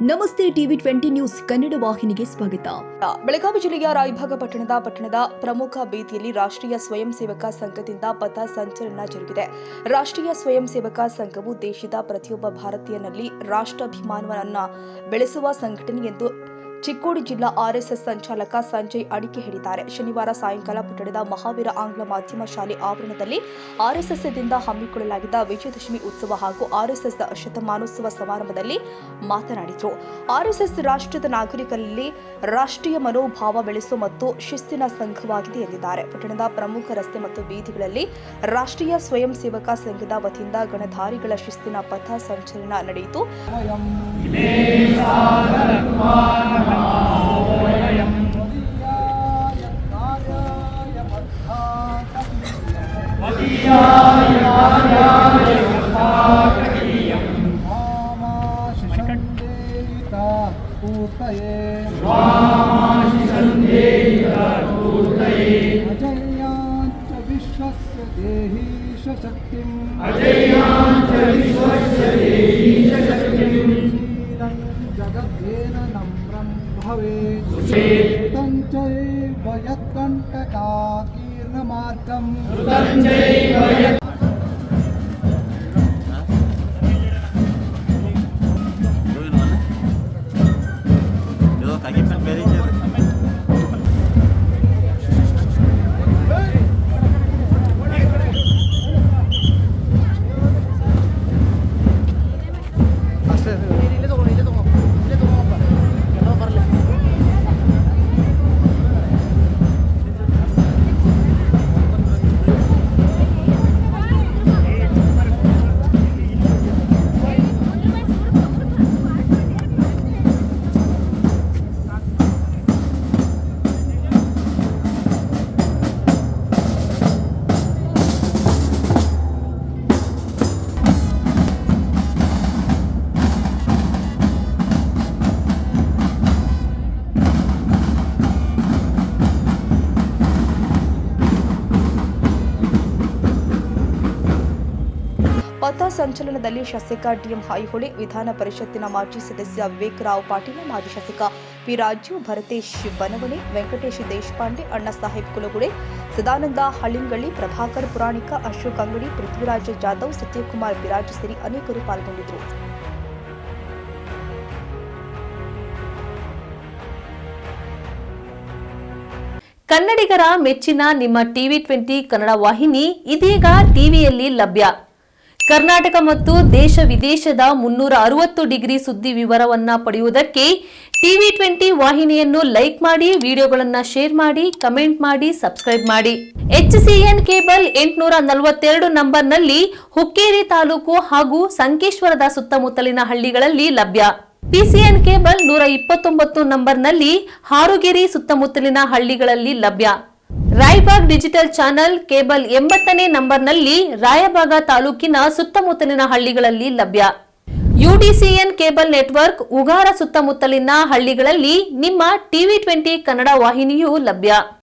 ನಮಸ್ತೆ TV 20 news Kannada ವಾಹಿನಿಗೆ ಸ್ವಾಗತ. ಬೆಳಗಾವಿ ಜಿಲ್ಲೆಯ ರಾಯಭಾಗ ಪಟ್ಟಣದ ಪ್ರಮುಖ ಬೀದಿಯಲ್ಲಿ ರಾಷ್ಟ್ರೀಯ ಸ್ವಯಂ ಸೇವಕ ಸಂಘದಿಂದ ಪಥ ಸಂಚಲನ ಜರುಗಿದೆ. ರಾಷ್ಟ್ರೀಯ ಸ್ವಯಂ ಸೇವಕ ಸಂಘವು ದೇಶದ ಪ್ರತಿಯೊಬ್ಬ ಭಾರತೀಯನಲ್ಲಿ ರಾಷ್ಟ್ರಾಭಿಮಾನವನ್ನು ಬೆಳೆಸುವ ಸಂಘಟನೆ ಎಂದು ಚಿಕ್ಕೋಡಿ ಜಿಲ್ಲಾ ಆರ್ಎಸ್ಎಸ್ ಸಂಚಾಲಕ ಸಂಜಯ್ ಅಡಿಕೆ ಹೇಳಿದ್ದಾರೆ. ಶನಿವಾರ ಸಾಯಂಕಾಲ ಪಟ್ಟಣದ ಮಹಾವೀರ ಆಂಗ್ಲ ಮಾಧ್ಯಮ ಶಾಲೆ ಆವರಣದಲ್ಲಿ ಆರ್ಎಸ್ಎಸ್ದಿಂದ ಹಮ್ಮಿಕೊಳ್ಳಲಾಗಿದ್ದ ವಿಜಯದಶಮಿ ಉತ್ಸವ ಹಾಗೂ ಆರ್ಎಸ್ಎಸ್ ಶತಮಾನೋತ್ಸವ ಸಮಾರಂಭದಲ್ಲಿ ಮಾತನಾಡಿದರು. ಆರ್ಎಸ್ಎಸ್ ರಾಷ್ಟ್ರದ ನಾಗರಿಕರಲ್ಲಿ ರಾಷ್ಟ್ರೀಯ ಮನೋಭಾವ ಬೆಳೆಸುವ ಮತ್ತು ಶಿಸ್ತಿನ ಸಂಘವಾಗಿದೆ ಎಂದಿದ್ದಾರೆ. ಪಟ್ಟಣದ ಪ್ರಮುಖ ರಸ್ತೆ ಮತ್ತು ಬೀದಿಗಳಲ್ಲಿ ರಾಷ್ಟ್ರೀಯ ಸ್ವಯಂ ಸೇವಕ ಸಂಘದ ವತಿಯಿಂದ ಗಣಧಾರಿಗಳ ಶಿಸ್ತಿನ ಪಥ ಸಂಚಲನ ನಡೆಯಿತು. जगद्वेन नम्रं भवेत् वयत्कण्टकाकीर्णमार्गम् ಪಥ ಸಂಚಲನದಲ್ಲಿ ಶಾಸಕ ಡಿಎಂ ಐಹೊಳೆ, ವಿಧಾನ ಪರಿಷತ್ತಿನ ಮಾಜಿ ಸದಸ್ಯ ವಿವೇಕರಾವ್ ಪಾಟೀಲ, ಮಾಜಿ ಶಾಸಕ ಪಿ ರಾಜು, ಭರತೇಶ್ ಬನವಣೆ, ವೆಂಕಟೇಶ್ ದೇಶಪಾಂಡೆ, ಅಣ್ಣಾ ಸಾಹೇಬ್ ಕುಲಗುಡೆ, ಸದಾನಂದ ಹಳ್ಳಿಂಗಳ್ಳಿ, ಪ್ರಭಾಕರ್ ಪುರಾಣಿಕ, ಅಶೋಕ್ ಅಂಗಡಿ, ಪೃಥ್ವಿರಾಜ್ ಜಾಧವ್, ಸತ್ಯಕುಮಾರ್ ಬಿರಾಜ್ ಸೇರಿ ಅನೇಕರು ಪಾಲ್ಗೊಂಡಿದ್ದರು. ಕನ್ನಡಿಗರ ಮೆಚ್ಚಿನ ನಿಮ್ಮ ಟಿವಿ 20 ಕನ್ನಡ ವಾಹಿನಿ ಇದೀಗ ಟಿವಿಯಲ್ಲಿ ಲಭ್ಯ. ಕರ್ನಾಟಕ ಮತ್ತು ದೇಶ ವಿದೇಶದ 360 ಡಿಗ್ರಿ ಸುದ್ದಿ ವಿವರವನ್ನ ಪಡೆಯುವುದಕ್ಕೆ ಟಿವಿ 20 ವಾಹಿನಿಯನ್ನು ಲೈಕ್ ಮಾಡಿ, ವಿಡಿಯೋಗಳನ್ನು ಶೇರ್ ಮಾಡಿ, ಕಮೆಂಟ್ ಮಾಡಿ, ಸಬ್ಸ್ಕ್ರೈಬ್ ಮಾಡಿ. HCN ಕೇಬಲ್ 842 ನಂಬರ್ನಲ್ಲಿ ಹುಕ್ಕೇರಿ ತಾಲೂಕು ಹಾಗೂ ಸಂಕೇಶ್ವರದ ಸುತ್ತಮುತ್ತಲಿನ ಹಳ್ಳಿಗಳಲ್ಲಿ ಲಭ್ಯ. PCN ಕೇಬಲ್ 129 ನಂಬರ್ನಲ್ಲಿ ಹಾರುಗೆರೆ ಸುತ್ತಮುತ್ತಲಿನ ಹಳ್ಳಿಗಳಲ್ಲಿ ಲಭ್ಯ. ರಾಯಬಾಗ್ ಡಿಜಿಟಲ್ ಚಾನೆಲ್ ಕೇಬಲ್ 80ನೇ ನಂಬರ್ನಲ್ಲಿ ರಾಯಬಾಗ ತಾಲೂಕಿನ ಸುತ್ತಮುತ್ತಲಿನ ಹಳ್ಳಿಗಳಲ್ಲಿ ಲಭ್ಯ. UDCN ಕೇಬಲ್ ನೆಟ್ವರ್ಕ್ ಉಗಾರ ಸುತ್ತಮುತ್ತಲಿನ ಹಳ್ಳಿಗಳಲ್ಲಿ ನಿಮ್ಮ ಟಿವಿ 20 ಕನ್ನಡ ವಾಹಿನಿಯೂ ಲಭ್ಯ.